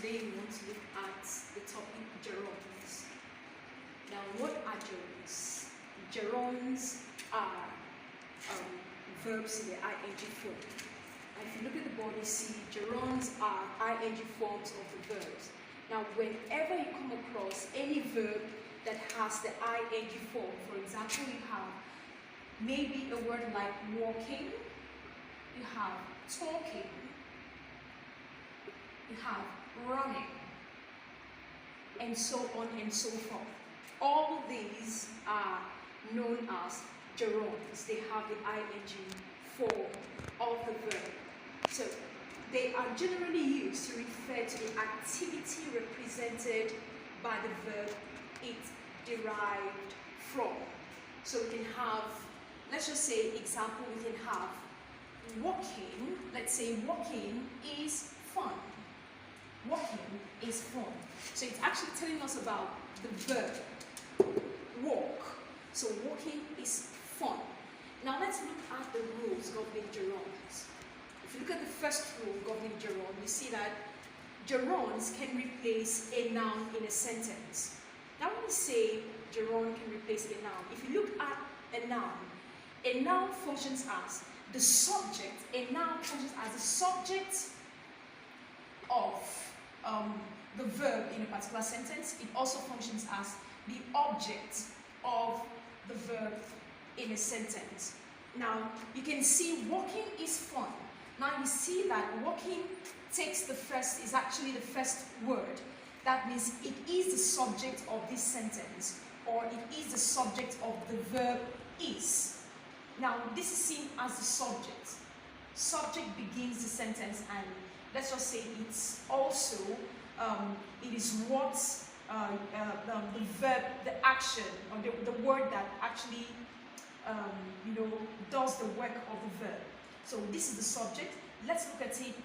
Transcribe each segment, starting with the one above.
today we want to look at the topic gerunds. Now, what are gerunds? Gerunds are verbs in the ing form. And if you look at the board, you see gerunds are ing forms of the verbs. Now, whenever you come across any verb that has the ing form, for example, you have maybe a word like walking, you have talking, you have running, and so on and so forth. All these are known as gerunds. They have the ing form of the verb. So they are generally used to refer to the activity represented by the verb it derived from. So we can have, let's just say, example, we can have walking. Let's say walking is fun. Walking is fun. So it's actually telling us about the verb walk. So walking is fun. Now let's look at the rules governing gerunds. If you look at the first rule governing gerund, you see that gerunds can replace a noun in a sentence. Now when we say gerund can replace a noun, if you look at a noun functions as the subject. A noun functions as the subject of the verb in a particular sentence. It also functions as the object of the verb in a sentence. Now, you can see walking is fun. Now you see that walking is actually the first word. That means it is the subject of this sentence, or it is the subject of the verb is. Now, this is seen as the subject. Subject begins the sentence, and let's just say it's also, it is what the verb, the action, or the word that actually, does the work of the verb. So this is the subject. Let's look at it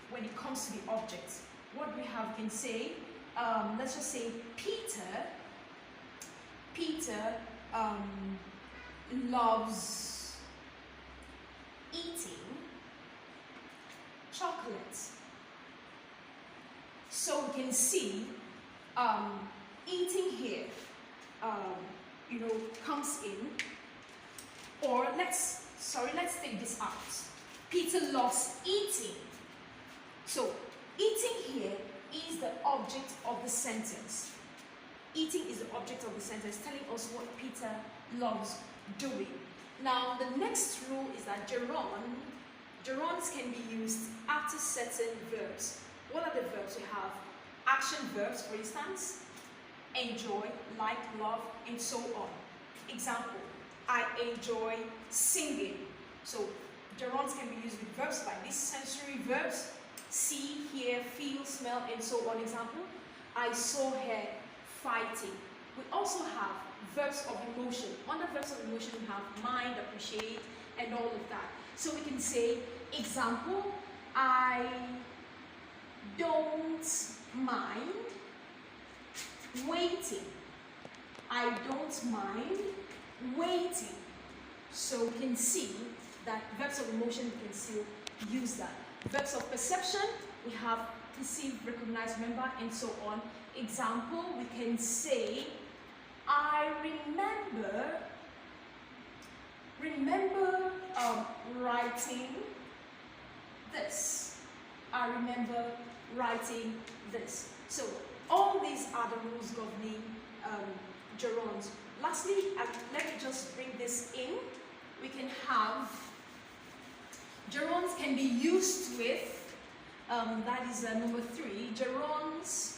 when it comes to the object. What we have can say, let's just say Peter loves eating chocolate. So we can see eating here, comes in. Or let's take this out. Peter loves eating. So eating here is the object of the sentence. Eating is the object of the sentence, telling us what Peter loves doing. Now the next rule is that gerunds can be used after certain verbs. What are the verbs? We have action verbs, for instance, enjoy, like, love, and so on. Example, I enjoy singing. So gerunds can be used with verbs like this, sensory verbs, see, hear, feel, smell, and so on. Example, I saw her fighting. We also have verbs of emotion. Under verbs of emotion, we have mind, appreciate, and all of that. So we can say, example, I don't mind waiting. I don't mind waiting. So we can see that verbs of emotion, we can still use that. Verbs of perception, we have perceive, recognize, remember, and so on. Example, we can say, I remember writing this. I remember writing this. So all these are the rules governing gerunds. Lastly, let me just bring this in. We can have gerunds can be used with, that is number 3, gerunds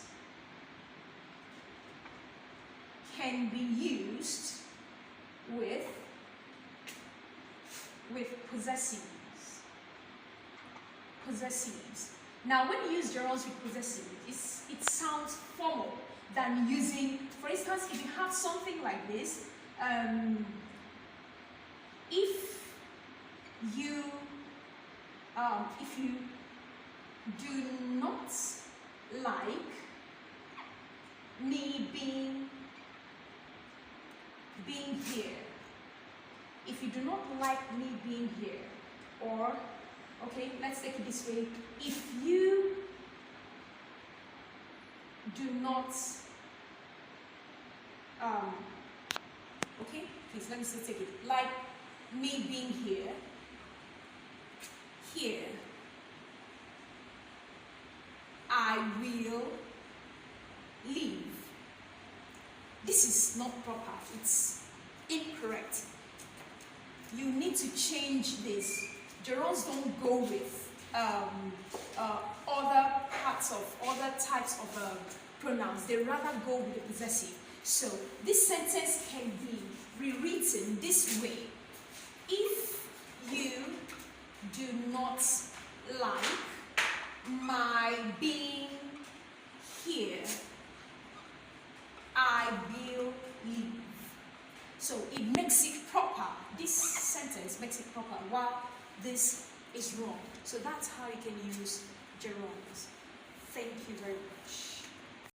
can be used with possessives. Possessives. Now, when you use gerunds with possessives, it sounds formal than using, for instance, if you have something like this, if you do not like me being here, if you do not like me being here, or, okay, let's take it this way, if you do not, okay, please let me still take it. Like me being here, here, I will leave. This is not proper, it's incorrect. You need to change this. Gerunds don't go with other types of pronouns. They rather go with the possessive. So this sentence can be rewritten this way. If you do not like my being here, I will leave. So it makes it proper. This sentence makes it proper while this is wrong. So that's how you can use gerunds. Thank you very much.